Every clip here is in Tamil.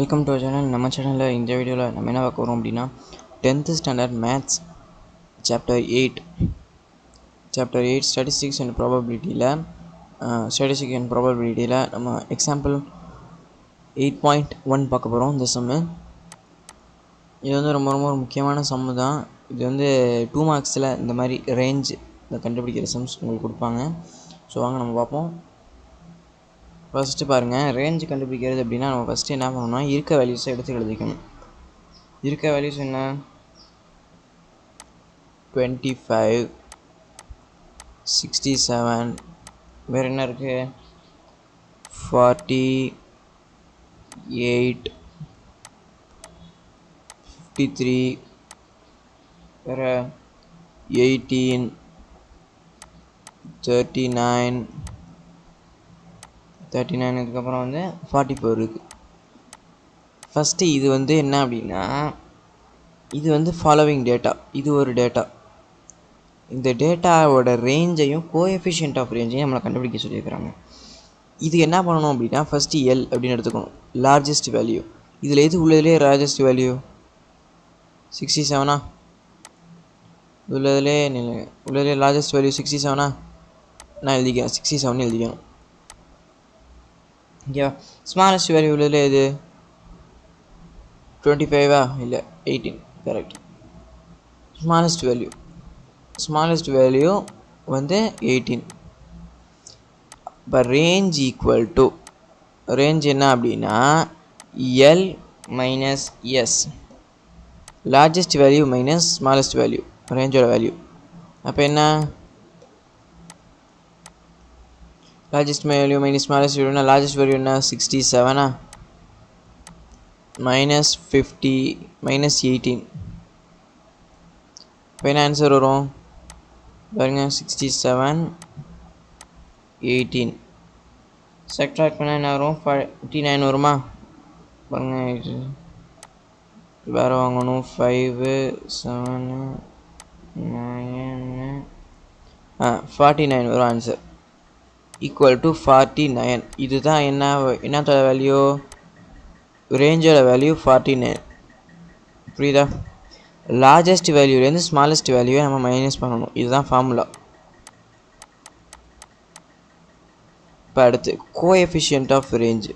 Welcome to channel. நம்ம சேனலில் இந்த வீடியோவில் நம்ம என்ன பார்க்க போகிறோம் அப்படின்னா 10th standard maths chapter 8 statistics and ப்ராபபிலிட்டியில் நம்ம எக்ஸாம்பிள் 8.1 பார்க்க போகிறோம். இந்த சம்மு இது வந்து ரொம்ப ரொம்ப ஒரு முக்கியமான சம்மு தான். இது வந்து 2 மார்க்ஸில் இந்த மாதிரி ரேஞ்ச் இந்த கண்டுபிடிக்கிற சம்ஸ் உங்களுக்கு கொடுப்பாங்க. ஸோ வாங்க நம்ம பார்ப்போம். ஃபஸ்ட்டு பாருங்கள், ரேஞ்ச் கண்டுபிடிக்கிறது அப்படின்னா நம்ம ஃபஸ்ட்டு என்ன பண்ணணும்னா இருக்க வேல்யூஸை எடுத்து எழுதிக்கணும். இருக்க வேல்யூஸ் என்ன? 25, 67, வேறு என்ன இருக்குது? 48, 53, வேறு 18, 39, இதுக்கப்புறம் வந்து 44 இருக்குது. ஃபஸ்ட்டு இது வந்து என்ன அப்படின்னா, இது வந்து ஃபாலோவிங் டேட்டா. இது ஒரு டேட்டா. இந்த டேட்டாவோட ரேஞ்சையும் கோஎஃபிஷியன்ட் ஆஃப் ரேஞ்சையும் நம்மளை கண்டுபிடிக்க சொல்லியிருக்கிறாங்க. இது என்ன பண்ணணும் அப்படின்னா, ஃபஸ்ட்டு எல் அப்படின்னு எடுத்துக்கணும், லார்ஜஸ்ட் வேல்யூ. இதில் எது உள்ளதுலேயே லார்ஜஸ்ட் வேல்யூ? 67. உள்ளதுலேயே லார்ஜஸ்ட் வேல்யூ 67. நான் எழுதிக்கிறேன், 67 எழுதிக்கணும். ஓகேவா? ஸ்மாலஸ்ட் வேல்யூ உள்ளதில் எது? 25 இல்லை 18. கரெக்ட். ஸ்மாலஸ்ட் வேல்யூ வந்து 18. இப்போ ரேஞ்ச் ஈக்குவல் டு, ரேஞ்ச் என்ன அப்படின்னா L minus S, largest value minus smallest value, ரேஞ்சோட வேல்யூ. அப்போ என்ன? லார்ஜஸ்ட் வேல்யூ மைனஸ் ஸ்மாலஸ்ட் வேல்யூனா லார்ஜஸ்ட் வேல்யூ என்ன? 67 மைனஸ் 50 மைனஸ் 18. இப்போ என்ன ஆன்சர் வரும் பாருங்க? 67, 18. சப்ட்ராக்ட் பண்ணால் என்ன வரும்? 59 வருமா? பாருங்க, வேறு வாங்கணும். 5, 7, 9, 49 வரும் ஆன்சர். Equal to 49. இதுதான் என்னத்தோட வேல்யூ? ரேஞ்சோட வேல்யூ 49. புரியுதா? லார்ஜஸ்ட் வேல்யூலேருந்து ஸ்மாலஸ்ட் வேல்யூவை நம்ம மைனஸ் பண்ணணும். இதுதான் ஃபார்முலா. இப்போ அடுத்து coefficient of range.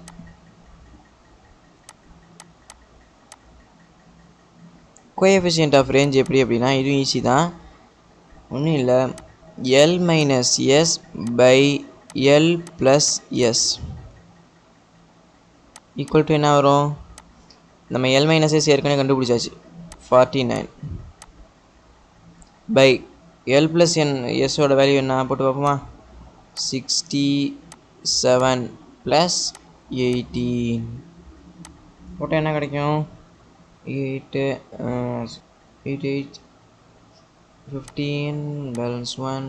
Coefficient of range எப்படி அப்படின்னா, இதுவும் ஈஸி தான். ஒன்றும் இல்லை, L minus S by L plus S equal to என்ன வரும்? நம்ம எல் மைனஸ் எஸ் ஏற்கனவே கண்டுபிடிச்சாச்சு, 49 பை எல் ப்ளஸ் எஸ்ஸோட வேல்யூ என்ன போட்டு பார்ப்போமா? 67 ப்ளஸ் 18 போட்டால் என்ன கிடைக்கும்? 8, 15 பேலன்ஸ் 1,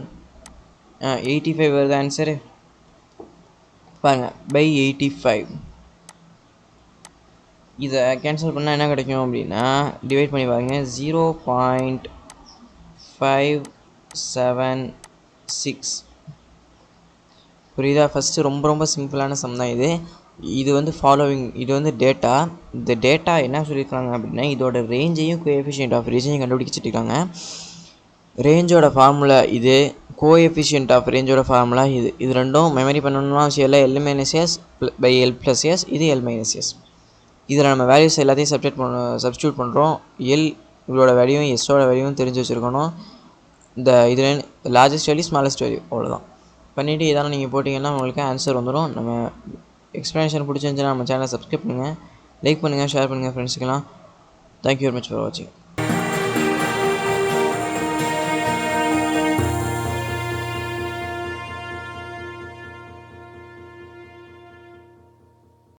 85 வருது ஆன்சரு. பாருங்க, பை 85. இதை கேன்சல் பண்ணால் என்ன கிடைக்கும் அப்படின்னா, டிவைட் பண்ணி பாருங்க, 0.576. புரியுதா? ஃபஸ்ட்டு ரொம்ப சிம்பிளான சம் தான் இது. இது வந்து ஃபாலோவிங், இது வந்து டேட்டா. இந்த டேட்டா என்ன சொல்லியிருக்காங்க அப்படின்னா, இதோட ரேஞ்சையும் கோஎஃபிஷியன்ட் ஆஃப் ரேஞ்சையும் கண்டுபிடிச்சிட்ருக்காங்க. ரேஞ்சோட ஃபார்முலா இது, கோஎஃபிஷியன்ட் ஆஃப் ரேஞ்சோட ஃபார்முலா இது. இது ரெண்டும் மெமரி பண்ணணும்னா அவசியம் இல்லை. L minus S by L plus S, இது எல் மைனஸ் எஸ். இதில் நம்ம வேல்யூஸ் எல்லாத்தையும் சப்ஸ்டியூட் பண்ணுறோம். எல் இவளோட வேல்யூவும் எஸ்ஸோட வேல்யூவும் தெரிஞ்சு வச்சுருக்கணும். இந்த இதில் லார்ஜஸ்ட் வேல்யூ ஸ்மாலஸ்ட் வேல்யூ அவ்வளோதான். பண்ணிவிட்டு இதெல்லாம் நீங்கள் போட்டிங்கன்னா உங்களுக்கு ஆன்சர் வந்துடும். நம்ம எக்ஸ்ப்ளனேஷன் பிடிச்சிருந்துச்சுன்னா நம்ம சேனலை சப்ஸ்கிரைப் பண்ணுங்கள், லைக் பண்ணுங்கள், ஷேர் பண்ணுங்கள் ஃப்ரெண்ட்ஸுக்கெல்லாம். தேங்க்யூ வெரி மச் ஃபார் வாட்சிங்.